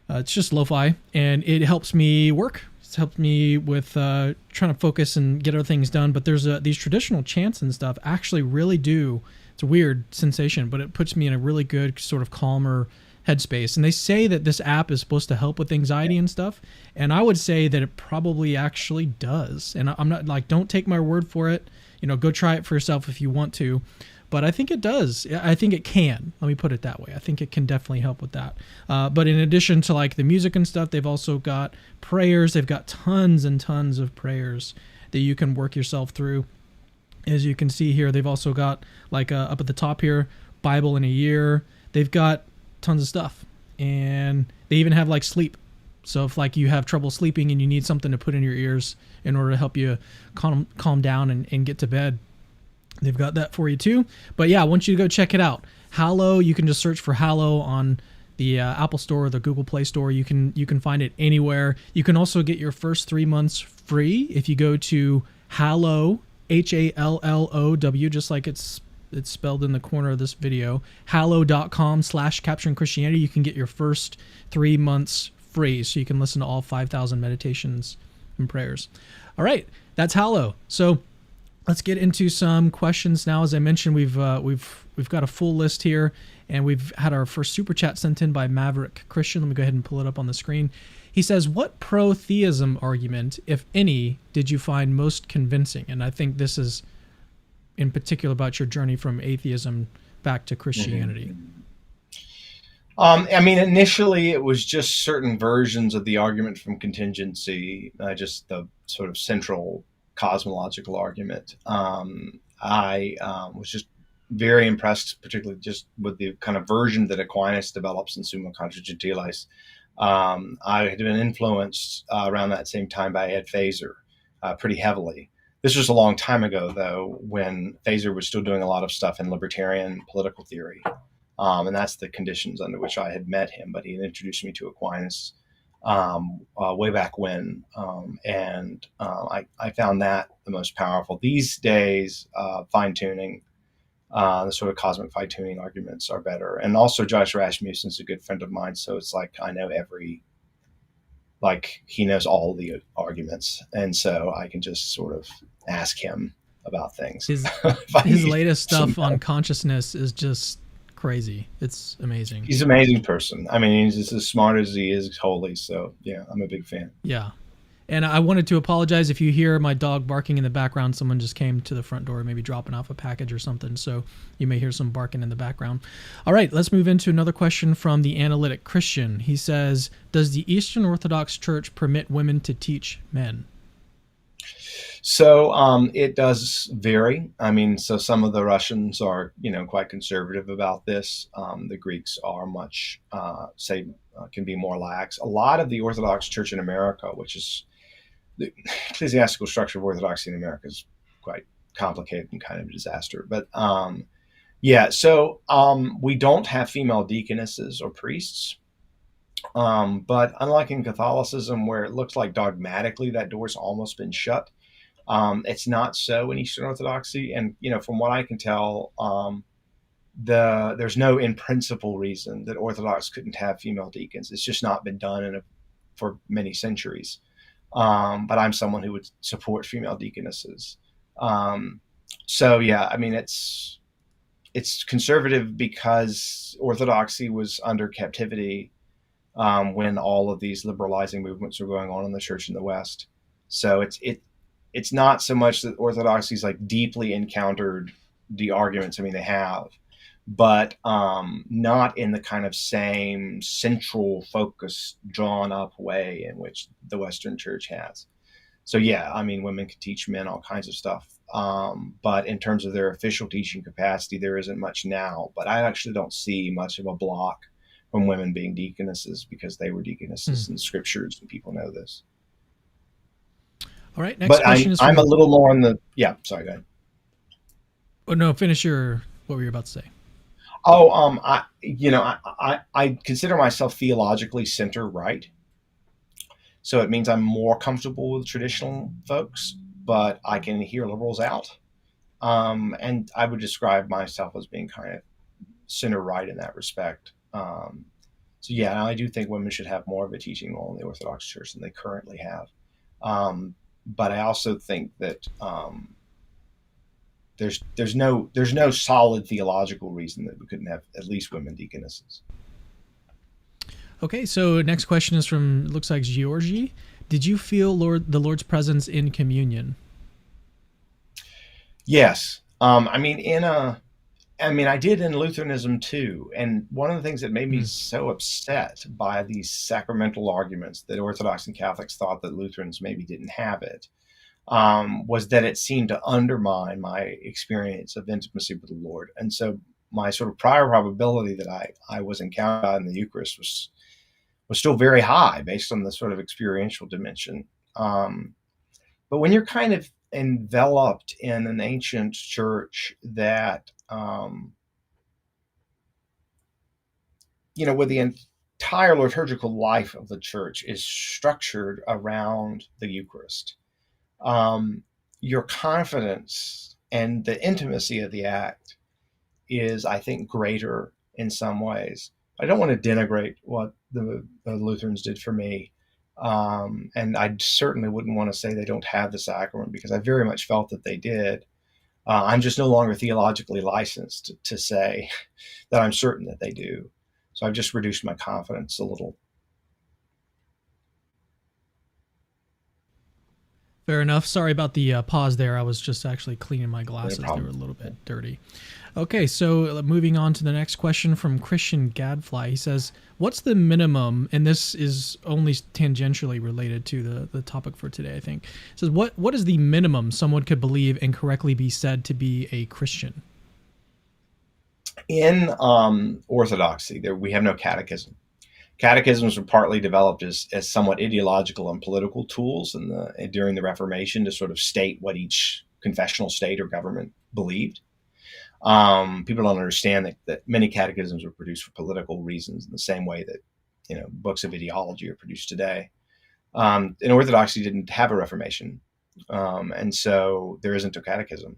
it's just lo-fi, and it helps me work. It's helped me with trying to focus and get other things done. But there's these traditional chants and stuff actually really do. It's a weird sensation, but it puts me in a really good sort of calmer headspace. And they say that this app is supposed to help with anxiety and stuff, and I would say that it probably actually does. And I'm not don't take my word for it. Go try it for yourself if you want to. But I think it does. I think it can. Let me put it that way. I think it can definitely help with that. But in addition to the music and stuff, they've also got prayers. They've got tons and tons of prayers that you can work yourself through. As you can see here, they've also got up at the top here, Bible in a year. They've got tons of stuff, and they even have sleep. So if you have trouble sleeping and you need something to put in your ears in order to help you calm down and get to bed, they've got that for you too. But yeah, I want you to go check it out. Hallow, you can just search for Hallow on the Apple Store or the Google Play Store. You can find it anywhere. You can also get your first 3 months free if you go to hallow.org. HALLOW, just like it's spelled in the corner of this video. Hallow.com/capturing Christianity. You can get your first 3 months free, so you can listen to all 5,000 meditations and prayers. All right, that's Hallow. So let's get into some questions now. As I mentioned, we've got a full list here, and we've had our first super chat sent in by maverickchristian. Let me go ahead and pull it up on the screen. He says, what pro-theism argument, if any, did you find most convincing? And I think this is in particular about your journey from atheism back to Christianity. I mean, initially it was just certain versions of the argument from contingency, just the sort of central cosmological argument. I was just very impressed, particularly just with the kind of version that Aquinas develops in Summa Contra Gentiles. I had been influenced around that same time by Ed Feser pretty heavily. This was a long time ago, though, when Feser was still doing a lot of stuff in libertarian political theory. And that's the conditions under which I had met him. But he had introduced me to Aquinas way back when. I found that the most powerful. These days, fine-tuning, the sort of cosmic fine-tuning arguments are better. And also Josh Rasmussen's a good friend of mine, so it's like I know he knows all the arguments. And so I can just sort of ask him about things. His latest stuff on consciousness is just crazy. It's amazing. He's an amazing person. I mean, he's just as smart as he is holy. So yeah, I'm a big fan. Yeah. And I wanted to apologize if you hear my dog barking in the background. Someone just came to the front door, maybe dropping off a package or something. So you may hear some barking in the background. All right, let's move into another question from the Analytic Christian. He says, does the Eastern Orthodox Church permit women to teach men? So it does vary. I mean, so some of the Russians are, quite conservative about this. The Greeks are much, can be more lax. A lot of the Orthodox Church in America, which is the ecclesiastical structure of Orthodoxy in America, is quite complicated and kind of a disaster. But so we don't have female deaconesses or priests. But unlike in Catholicism, where it looks like dogmatically that door's almost been shut, it's not so in Eastern Orthodoxy. And, from what I can tell, there's no in principle reason that Orthodox couldn't have female deacons. It's just not been done for many centuries. But I'm someone who would support female deaconesses. So yeah, I mean, it's conservative because Orthodoxy was under captivity when all of these liberalizing movements were going on in the church in the West. So it's not so much that Orthodoxy's like deeply encountered the arguments. I mean, they have, but not in the kind of same central focus, drawn up way in which the Western Church has. So yeah, I mean, women can teach men all kinds of stuff. But in terms of their official teaching capacity, there isn't much now. But I actually don't see much of a block from women being deaconesses because they were deaconesses in the scriptures, and people know this. All right, next question is I'm a little more on the... Yeah, sorry, go ahead. Oh, no, finish what were you about to say? Oh, I consider myself theologically center-right. So it means I'm more comfortable with traditional folks, but I can hear liberals out. And I would describe myself as being kind of center-right in that respect. So yeah, I do think women should have more of a teaching role in the Orthodox Church than they currently have. But I also think that there's no solid theological reason that we couldn't have at least women deaconesses. Okay, so next question is from, looks like Georgie. Did you feel the Lord's presence in communion? Yes. I did in Lutheranism too. And one of the things that made me so upset by these sacramental arguments that Orthodox and Catholics thought that Lutherans maybe didn't have it, was that it seemed to undermine my experience of intimacy with the Lord. And so my sort of prior probability that I was encountered in the Eucharist was still very high based on the sort of experiential dimension. But when you're kind of enveloped in an ancient church that, where the entire liturgical life of the church is structured around the Eucharist, your confidence and the intimacy of the act is, I think, greater in some ways. I don't want to denigrate what the Lutherans did for me. And I certainly wouldn't want to say they don't have the sacrament, because I very much felt that they did. I'm just no longer theologically licensed to say that I'm certain that they do. So I've just reduced my confidence a little. Fair enough. Sorry about the pause there. I was just actually cleaning my glasses. No They were a little bit dirty. Okay, so moving on to the next question from Christian Gadfly. He says, what's the minimum, and this is only tangentially related to the topic for today, I think. It says, what is the minimum someone could believe and correctly be said to be a Christian? In Orthodoxy, we have no catechism. Catechisms were partly developed as somewhat ideological and political tools during the Reformation to sort of state what each confessional state or government believed. People don't understand that many catechisms were produced for political reasons in the same way that books of ideology are produced today. And Orthodoxy didn't have a Reformation, and so there isn't a catechism.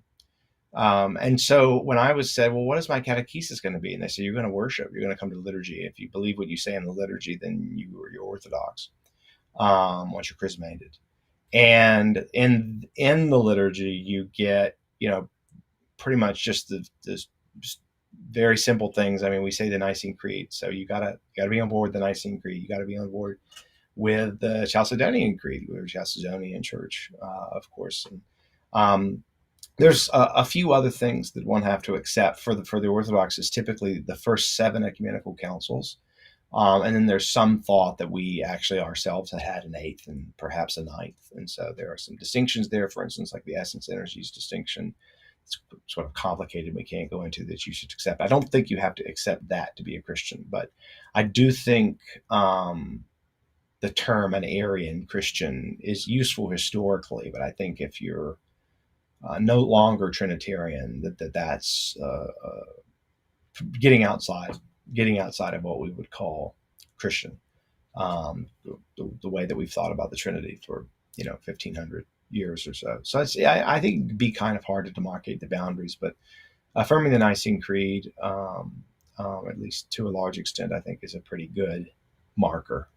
And so when I was said, well, what is my catechesis going to be? And they said, you're going to worship, you're going to come to liturgy. If you believe what you say in the liturgy, then you're Orthodox, once you're chrismated. And in the liturgy, you get, pretty much just the very simple things. I mean, we say the Nicene Creed. So you gotta be on board with the Nicene Creed. You got to be on board with the Chalcedonian Creed. We're a Chalcedonian church, of course. And, there's a few other things that one have to accept for the Orthodox is typically the first 7 ecumenical councils. And then there's some thought that we actually ourselves had an 8th and perhaps a 9th. And so there are some distinctions there, for instance, like the essence energies distinction. It's sort of complicated. We can't go into that you should accept. I don't think you have to accept that to be a Christian, but I do think the term an Arian Christian is useful historically. But I think if you're no longer Trinitarian, that's getting outside of what we would call Christian, the way that we've thought about the Trinity for 1,500 years or so. So I think it'd be kind of hard to demarcate the boundaries, but affirming the Nicene Creed, at least to a large extent, I think is a pretty good marker.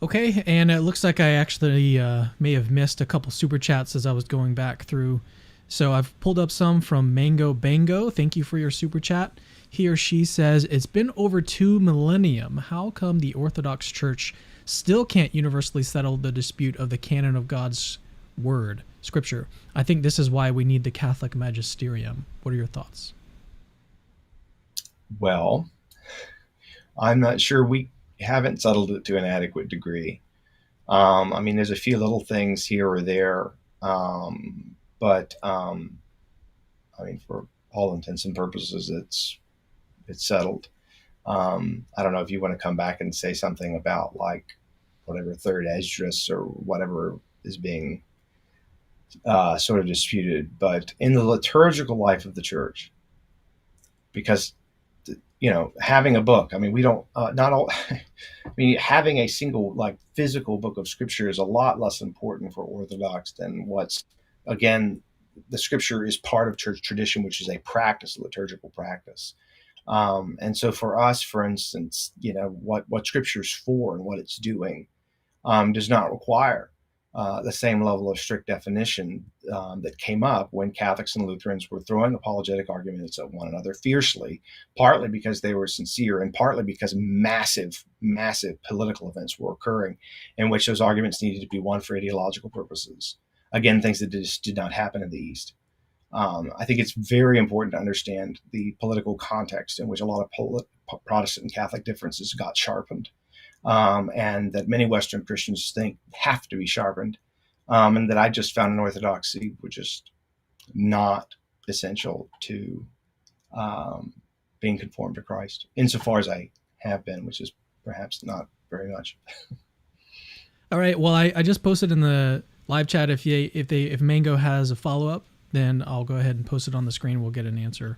Okay, and it looks like I actually may have missed a couple super chats as I was going back through. So I've pulled up some from Mango Bango. Thank you for your super chat. He or she says, it's been over 2 millennium. How come the Orthodox Church still can't universally settle the dispute of the canon of God's word, scripture? I think this is why we need the Catholic magisterium. What are your thoughts? Well, I'm not sure we haven't settled it to an adequate degree. I mean, there's a few little things here or there, but I mean, for all intents and purposes, it's settled. I don't know if you want to come back and say something about like whatever third Esdras or whatever is being sort of disputed, but in the liturgical life of the church, because having a book, I mean, we don't, not all, I mean, having a single like physical book of scripture is a lot less important for Orthodox than again, the scripture is part of church tradition, which is a practice, a liturgical practice. And so for us, for instance, what scripture's for and what it's doing does not require the same level of strict definition that came up when Catholics and Lutherans were throwing apologetic arguments at one another fiercely, partly because they were sincere and partly because massive, massive political events were occurring in which those arguments needed to be won for ideological purposes. Again, things that just did not happen in the East. I think it's very important to understand the political context in which a lot of Protestant and Catholic differences got sharpened. And that many Western Christians think have to be sharpened, and that I just found in Orthodoxy were just not essential to being conformed to Christ, insofar as I have been, which is perhaps not very much. All right. Well, I just posted in the live chat. If Mango has a follow-up, then I'll go ahead and post it on the screen. We'll get an answer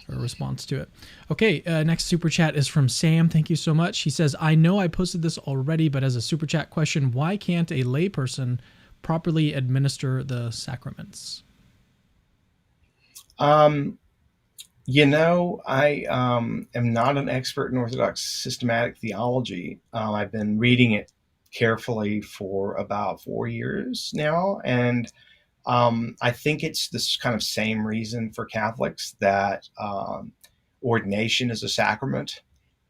or a response to it. Okay, next super chat is from Sam. Thank you so much. He says, I know I posted this already, but as a super chat question, why can't a layperson properly administer the sacraments? I am not an expert in Orthodox systematic theology. I've been reading it carefully for about 4 years now, and I think it's this kind of same reason for Catholics that ordination is a sacrament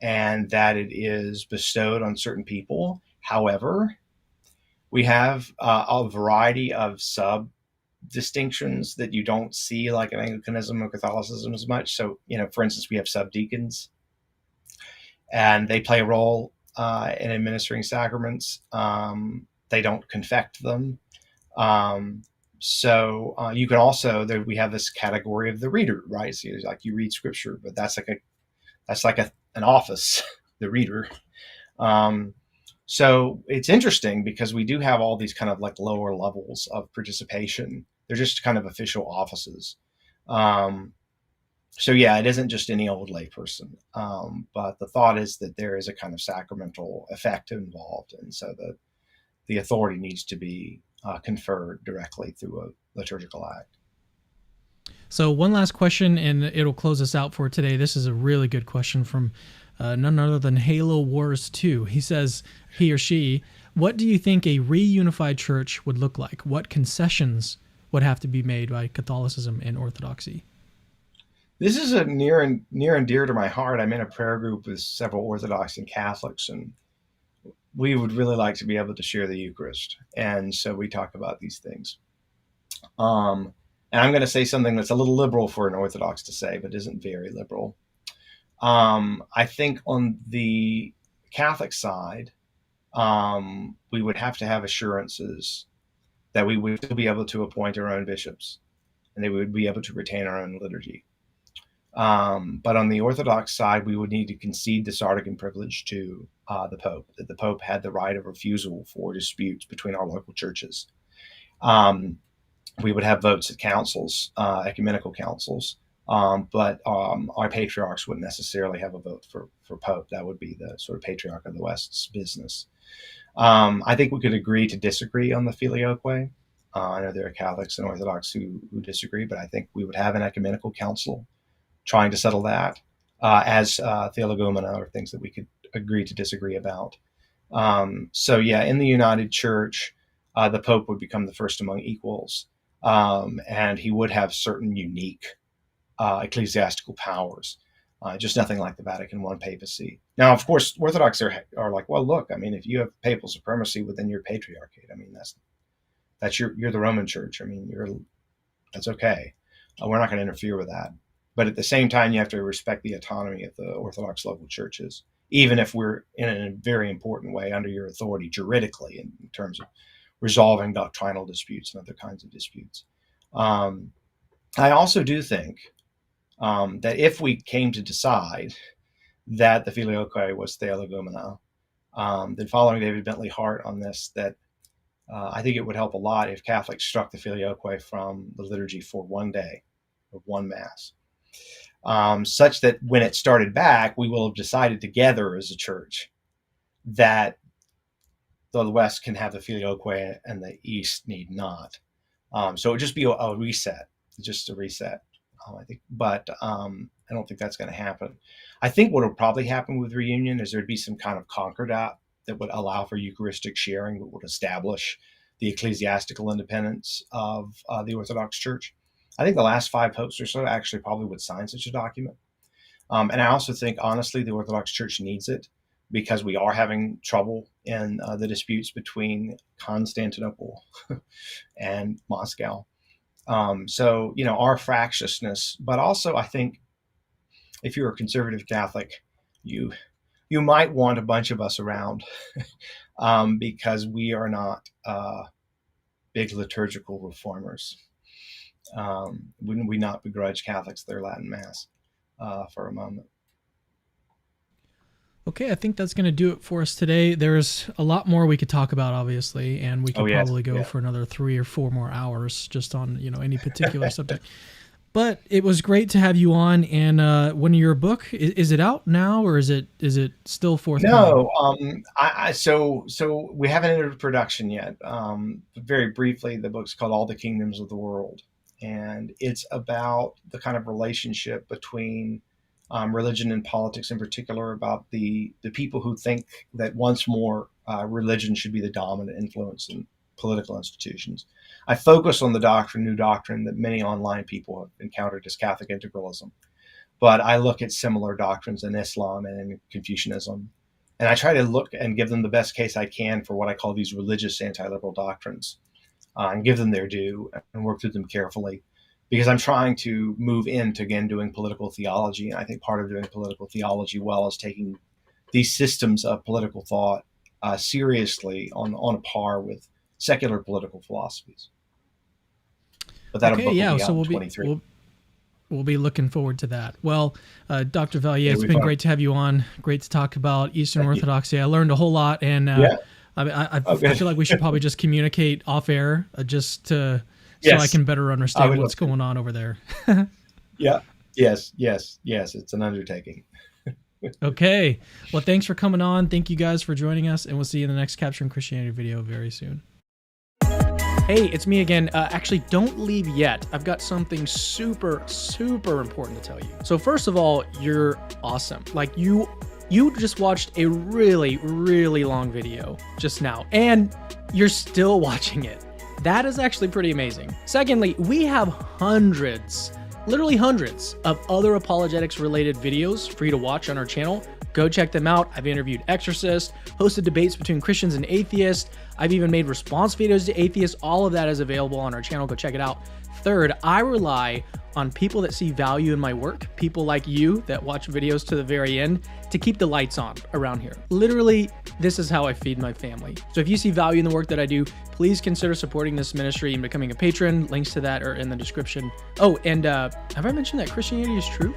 and that it is bestowed on certain people. However, we have a variety of sub distinctions that you don't see like in Anglicanism or Catholicism as much. So, for instance, we have subdeacons, and they play a role in administering sacraments. They don't confect them. So you can also, we have this category of the reader, right? So it's like you read scripture, but that's like an office, the reader. So it's interesting because we do have all these kind of like lower levels of participation. They're just kind of official offices. So yeah, it isn't just any old layperson. But the thought is that there is a kind of sacramental effect involved. And so the authority needs to be conferred directly through a liturgical act. So one last question, and it'll close us out for today. This is a really good question from none other than Halo Wars 2. He says, he or she, what do you think a reunified church would look like? What concessions would have to be made by Catholicism and Orthodoxy? This is a near and dear to my heart. I'm in a prayer group with several Orthodox and Catholics, and we would really like to be able to share the Eucharist. And so we talk about these things. And I'm going to say something that's a little liberal for an Orthodox to say, but isn't very liberal. I think on the Catholic side, we would have to have assurances that we would still be able to appoint our own bishops, and they would be able to retain our own liturgy. But on the Orthodox side, we would need to concede the Sardican privilege to the Pope, that the Pope had the right of refusal for disputes between our local churches. We would have votes at councils, ecumenical councils, but our patriarchs wouldn't necessarily have a vote for Pope. That would be the sort of Patriarch of the West's business. I think we could agree to disagree on the Filioque. I know there are Catholics and Orthodox who disagree, but I think we would have an ecumenical council trying to settle that as theologomena, or things that we could agree to disagree about. So yeah, in the United Church, the Pope would become the first among equals, and he would have certain unique ecclesiastical powers, just nothing like the Vatican I papacy. Now, of course, Orthodox are like, well, look, I mean, if you have papal supremacy within your patriarchate, I mean, that's you're the Roman Church. I mean, that's okay. We're not going to interfere with that. But at the same time, you have to respect the autonomy of the Orthodox local churches, even if we're in a very important way under your authority juridically in terms of resolving doctrinal disputes and other kinds of disputes. I also do think that if we came to decide that the Filioque was theologomena, then following David Bentley Hart on this, that I think it would help a lot if Catholics struck the Filioque from the liturgy for one day or one Mass. Such that when it started back, we will have decided together as a church that the West can have the Filioque and the East need not. So it would just be a reset, just a reset, I think. But I don't think that's going to happen. I think what will probably happen with reunion is there'd be some kind of concordat that would allow for Eucharistic sharing, that would establish the ecclesiastical independence of the Orthodox Church. I think the last 5 popes or so actually probably would sign such a document. And I also think, honestly, the Orthodox Church needs it because we are having trouble in the disputes between Constantinople and Moscow. So, our fractiousness, but also I think if you're a conservative Catholic, you might want a bunch of us around because we are not big liturgical reformers. Wouldn't we not begrudge Catholics their Latin Mass for a moment? Okay, I think that's going to do it for us today. There's a lot more we could talk about, obviously, and we could probably go for another 3 or 4 more hours just on any particular subject. But it was great to have you on. And when your book is it out now, or is it still forthcoming? No, so we haven't entered production yet. Very briefly, the book's called All the Kingdoms of the World, and it's about the kind of relationship between religion and politics, in particular, about the people who think that once more religion should be the dominant influence in political institutions. I focus on the new doctrine that many online people have encountered as Catholic integralism, but I look at similar doctrines in Islam and in Confucianism, and I try to look and give them the best case I can for what I call these religious anti-liberal doctrines, and give them their due and work through them carefully, because I'm trying to move into, again, doing political theology. And I think part of doing political theology well is taking these systems of political thought seriously on a par with secular political philosophies. But that'll okay, yeah, be so out in 23. We'll be looking forward to that. Well, Dr. Vallier, it's been fun. great to have you on. Great to talk about Eastern Orthodoxy. I learned a whole lot, and I feel like we should probably just communicate off air, so I can better understand what's going on over there. Yeah. Yes. It's an undertaking. Okay. Well, thanks for coming on. Thank you guys for joining us, and we'll see you in the next Capturing Christianity video very soon. Hey, it's me again. Actually, don't leave yet. I've got something super, super important to tell you. So first of all, you're awesome. Like you just watched a really, really long video just now, and you're still watching it. That is actually pretty amazing. Secondly, we have literally hundreds of other apologetics related videos for you to watch on our channel. Go check them out. I've interviewed exorcists, hosted debates between Christians and atheists. I've even made response videos to atheists. All of that is available on our channel. Go check it out. Third, I rely on people that see value in my work, people like you that watch videos to the very end, to keep the lights on around here. Literally, this is how I feed my family. So if you see value in the work that I do, please consider supporting this ministry and becoming a patron. Links to that are in the description. Oh, and have I mentioned that Christianity is true?